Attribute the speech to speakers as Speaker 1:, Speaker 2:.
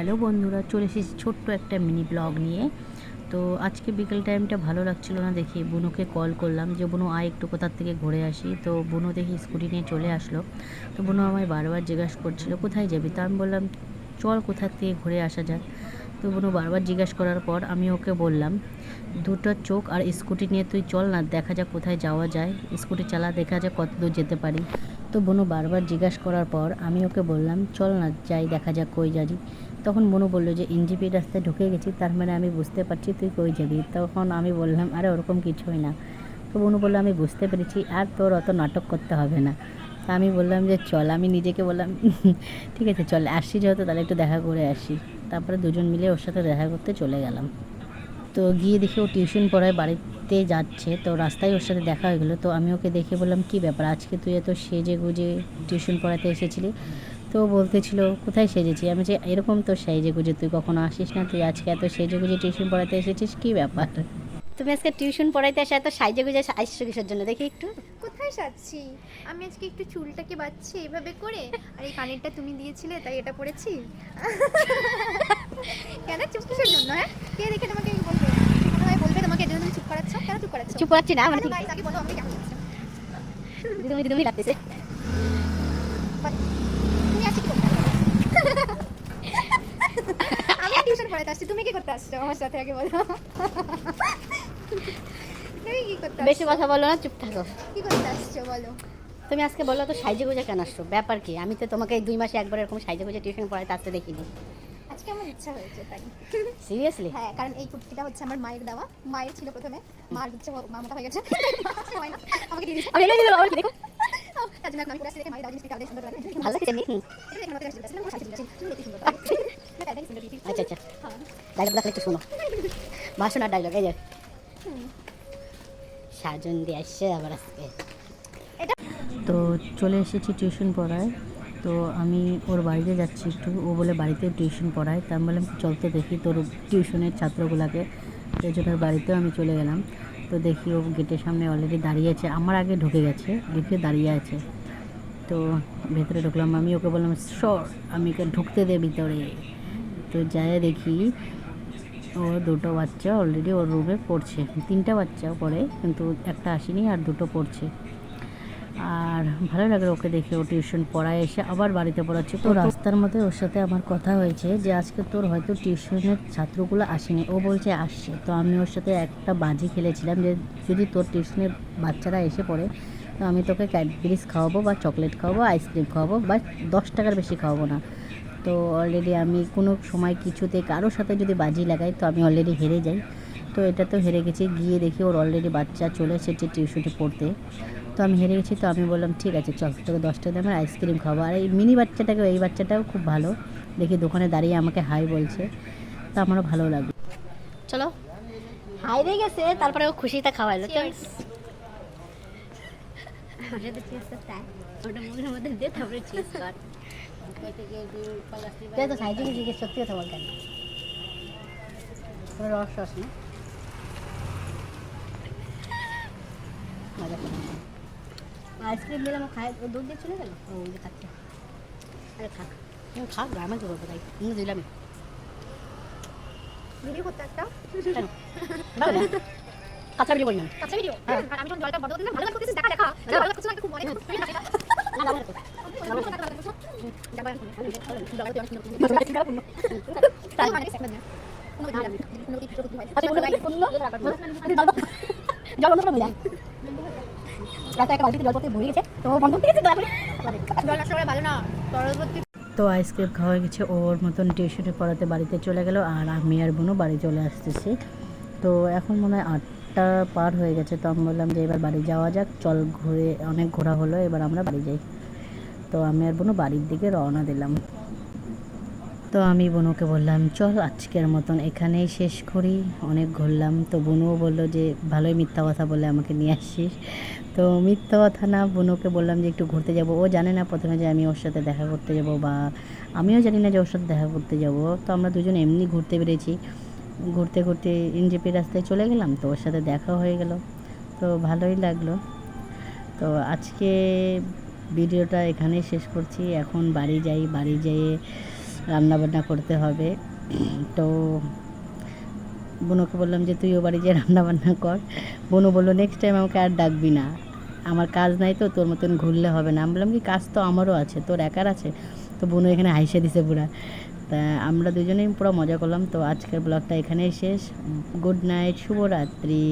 Speaker 1: Hello বন্ধুরা, চলে এসেছি ছোট্ট একটা মিনি ব্লগ নিয়ে। তো আজকে বিকেল টাইমটা ভালো লাগছিল না দেখি বুনুকে কল করলাম যে বুনু আয় একটু কোথার থেকে ঘুরে আসি। তো বুনু দেখি স্কুটি নিয়ে চলে আসলো। তো বুনু আমায় বারবার জিজ্ঞাসা করছিল কোথায় যাবি। তো আমি বললাম চল কোথার থেকে ঘুরে আসা যাক। তো বুনু বারবার জিজ্ঞাসা করার পর আমি ওকে বললাম দুটো চোখ আর স্কুটি নিয়ে তুই চল না, দেখা যাক কোথায় যাওয়া যায়, স্কুটি চালা, দেখা যাক কত দূর যেতে পারি। তো বুনু বারবার জিজ্ঞাসা করার পর আমি ওকে বললাম চল না যাই, দেখা যাক কই যাবি। তখন বুনু বললো যে এনজিপি রাস্তায় ঢুকে গেছি, তার মানে আমি বুঝতে পারছি তুই কই যাবি। তখন আমি বললাম আরে ওরকম কিছুই না। তো বুনু বললো আমি বুঝতে পেরেছি, আর তোর অত নাটক করতে হবে না। তা আমি বললাম যে চল, আমি নিজেকে বললাম ঠিক আছে চল, আসছি যেহেতু তাহলে একটু দেখা করে আসি। তারপরে দুজন মিলে ওর সাথে দেখা করতে চলে গেলাম। তো গিয়ে দেখি ও টিউশন পড়ায় বাড়িতে যাচ্ছে, তো রাস্তায় ওর সাথে দেখা হয়ে গেলো। তো আমি ওকে দেখে বললাম কী ব্যাপার, আজকে তুই এত সেজে গুজে টিউশন পড়াতে এসেছিলি। তো বলতেছিল কোথায় সেজেছি। আমি যে এরকম তো সেজে গুজে তুই কখনো আসিস না, তুই আজকে এত সেজে গুজে টিউশন পড়াতে এসেছিস, কী ব্যাপার। তুমি আজকে টিউশন পড়াইতে এসে এত সাইজে গুজে আসছো কিসের জন্য দেখি একটু।
Speaker 2: কোথায় সাজছি? আমি আজকে একটু চুলটাকে বাঁধছি এভাবে করে, আর এই কানেরটা তুমি দিয়েছিলে তাই এটা পরেছি। কেন চুপ কিসের জন্য? হ্যাঁ, কে দেখে তোমাকে এই বলবে? কোথায় বলবে তোমাকে এজন্য তুমি চুপ করাচ্ছ? কেন চুপ করাচ্ছ?
Speaker 1: চুপ করাচ্ছি না মানে
Speaker 2: গাইস আগে বলো আমাকে কেমন লাগছে?
Speaker 1: দিদিমণি দিদিমণি লাগতেছে।
Speaker 2: তুমি আজকে কি করতে আসছো? আমি টিউশন পড়াতে আসছি, তুমি কি করতে আসছো আমার সাথে আগে বলো। তুমি কি করতে
Speaker 1: বেশি
Speaker 2: আসছো?
Speaker 1: কথা বলো না, চুপ থাকো।
Speaker 2: কি করতে আসছো বলো?
Speaker 1: তুমি আজকে বলো তো সাইজে গুজে কেন আসছো, ব্যাপার কি? আমি তো তোমাকে এই 2 মাসে একবার এরকম সাইজে গুজে টিউশন পড়াইতে আসতে দেখিনি।
Speaker 2: আজকে আমার ইচ্ছা হয়েছে তাই।
Speaker 1: সিরিয়াসলি?
Speaker 2: হ্যাঁ, কারণ এই কুর্তিটা হচ্ছে আমার মায়ের দেওয়া। মায়ের ছিল প্রথমে, মার হচ্ছে মা মোটা হয়ে গেছে। হয় না, আমাকে দিয়ে দিয়েছে।
Speaker 1: আমি এনে দিলাম, আমার দেখো
Speaker 2: তার জন্য এখন আমি পরে আসছি দেখে মায়ের দেওয়া জিনিসটা আলাদা সুন্দর লাগে।
Speaker 1: ভালো লাগছে নি।
Speaker 2: এটা দেখে আমাকে আসলে আমার সাথে ছিল চুল দেখতে সুন্দর লাগে। এটা দেখতে সুন্দর দিদি।
Speaker 1: আচ্ছা আচ্ছা,
Speaker 2: হ্যাঁ।
Speaker 1: ডায়লগটা একটু শোনো। ভাষণ আর ডায়লগ এই যে সাজন দিয়ে আসছে আবার আজকে। তো চলে এসেছি টিউশন পড়ায়। তো আমি ওর বাড়িতে যাচ্ছি একটু, ও বলে বাড়িতেও টিউশন পড়ায়। তা আমি বললাম চলতে দেখি তোর টিউশনের ছাত্রগুলোকে। দুজনের বাড়িতেও আমি চলে গেলাম। তো দেখি ও গেটের সামনে অলরেডি দাঁড়িয়ে আছে, আমার আগে ঢুকে গেছে, ঢুকে দাঁড়িয়ে আছে। তো ভেতরে ঢুকলাম, আমি ওকে বললাম সর, আমি ঢুকতে দে ভিতরে। তো যাই দেখি ও দুটো বাচ্চা অলরেডি ওর রুমে পড়ছে, 3টা বাচ্চা পড়ে কিন্তু একটা আসেনি আর 2টো পড়ছে। আর ভালো লাগে ওকে দেখে, ও টিউশন পড়ায় এসে আবার বাড়িতে পড়াচ্ছে। তো রাস্তার মধ্যে ওর সাথে আমার কথা হয়েছে যে আজকে তোর হয়তো টিউশনের ছাত্রগুলো আসেনি, ও বলছে আসছে। তো আমি ওর সাথে একটা বাজি খেলেছিলাম যে যদি তোর টিউশনের বাচ্চারা এসে পড়ে তো আমি তোকে ক্যাডবেরিজ খাওয়াবো বা চকলেট খাওয়াবো, আইসক্রিম খাওয়াবো, বা 10 টাকার বেশি খাওয়াবো না। তো অলরেডি আমি কোনো সময় কিছুতে কারোর সাথে যদি বাজি লাগাই তো আমি অলরেডি হেরে যাই। তো এটা তো হেরে গেছি, গিয়ে দেখি ওর অলরেডি বাচ্চা চলে এসেছে টিউশনে পড়তে। তো আমি হেরে গেছি, তো আমি বললাম ঠিক আছে চল তোকে 10 টাকা দামের আইসক্রিম খাবো। আর এই মিনি বাচ্চাটাকে, এই বাচ্চাটাও খুব ভালো, দেখি দোকানে দাঁড়িয়ে আমাকে হাই বলছে, তো আমারও ভালো লাগলো। চলো, হাই দিয়ে গেছে তারপরে ও খুশিতে খাওয়াইলো। চল ওটা মুখের মধ্যে দিয়ে তারপরে চিজ কর। তো সাইজে গিয়ে সত্যি কথা বল কেন, রস রস না মজা করে। আইসক্রিম দিলাম, ও খায়, ও দুধ দিয়ে চলে গেল, ও ওই যে খাচ্ছে। আরে থাক, থাক গ্রামে কি করবো, তাই দিলামই।
Speaker 2: ভিডিও করতে একটা
Speaker 1: কেন কাঁচা ভিডিও করি না আমি।
Speaker 2: কাঁচা ভিডিও, আর আমি যখন জলটা বদল দিলাম ভালো লাগতেছে, দেখা দেখা ভালো লাগতেছে না, খুব মনে খুব
Speaker 1: না জল বন্ধ করে রাতে একটা বালতিতে জল পড়তে ভরে গেছে, তো বন্ধ করে গেছে।
Speaker 2: জল আসলে ভালো না, পরবর্তী।
Speaker 1: তো আইসক্রিম খাওয়া গেছে, ওর মতন টিউশনে পড়াতে বাড়িতে চলে গেল, আর আমি আর বোনও বাড়ি চলে আসতেছি। তো এখন মনে হয় 8টা পার হয়ে গেছে। তো আমি বললাম যে এবার বাড়ি যাওয়া যাক, চল ঘুরে, অনেক ঘোরা হলো, এবার আমরা বাড়ি যাই। তো আমি আর বোনও বাড়ির দিকে রওনা দিলাম। তো আমি বোনকে বললাম চল আজকের মতন এখানেই শেষ করি, অনেক ঘুরলাম। তো বোনও বললো যে ভালোই মিথ্যা কথা বলে আমাকে নিয়ে আসছিস। তো মিথ্যা কথা না, বোনকে বললাম যে একটু ঘুরতে যাব। ও জানে না প্রথমে যে আমি ওর সাথে দেখা করতে যাব, বা আমিও জানি না যে ওর সাথে দেখা করতে যাব। তো আমরা দুজন এমনি ঘুরতে বেরিয়েছি, ঘুরতে ঘুরতে এনজেপি রাস্তায় চলে গেলাম, তো ওর সাথে দেখা হয়ে গেল, তো ভালোই লাগলো। তো আজকে ভিডিওটা এখানেই শেষ করছি, এখন বাড়ি যাই, বাড়ি যেয়ে রান্নাবান্না করতে হবে। তো বোনকে বললাম যে তুই ও বাড়ি যেয়ে রান্নাবান্না কর। বোনও বললো নেক্সট টাইম আমাকে আর ডাকবি না, আমার কাজ নাই তো, তোর মতন ঘুরলে হবে না। আমি বললাম কি কাজ তো আমারও আছে, তোর একার আছে? তো বোনও এখানে হাসে দিছে পুরা। তা আমরা দুজনেই পুরো মজা করলাম। তো আজকের ব্লগটা এখানেই শেষ। গুড নাইট, শুভরাত্রি।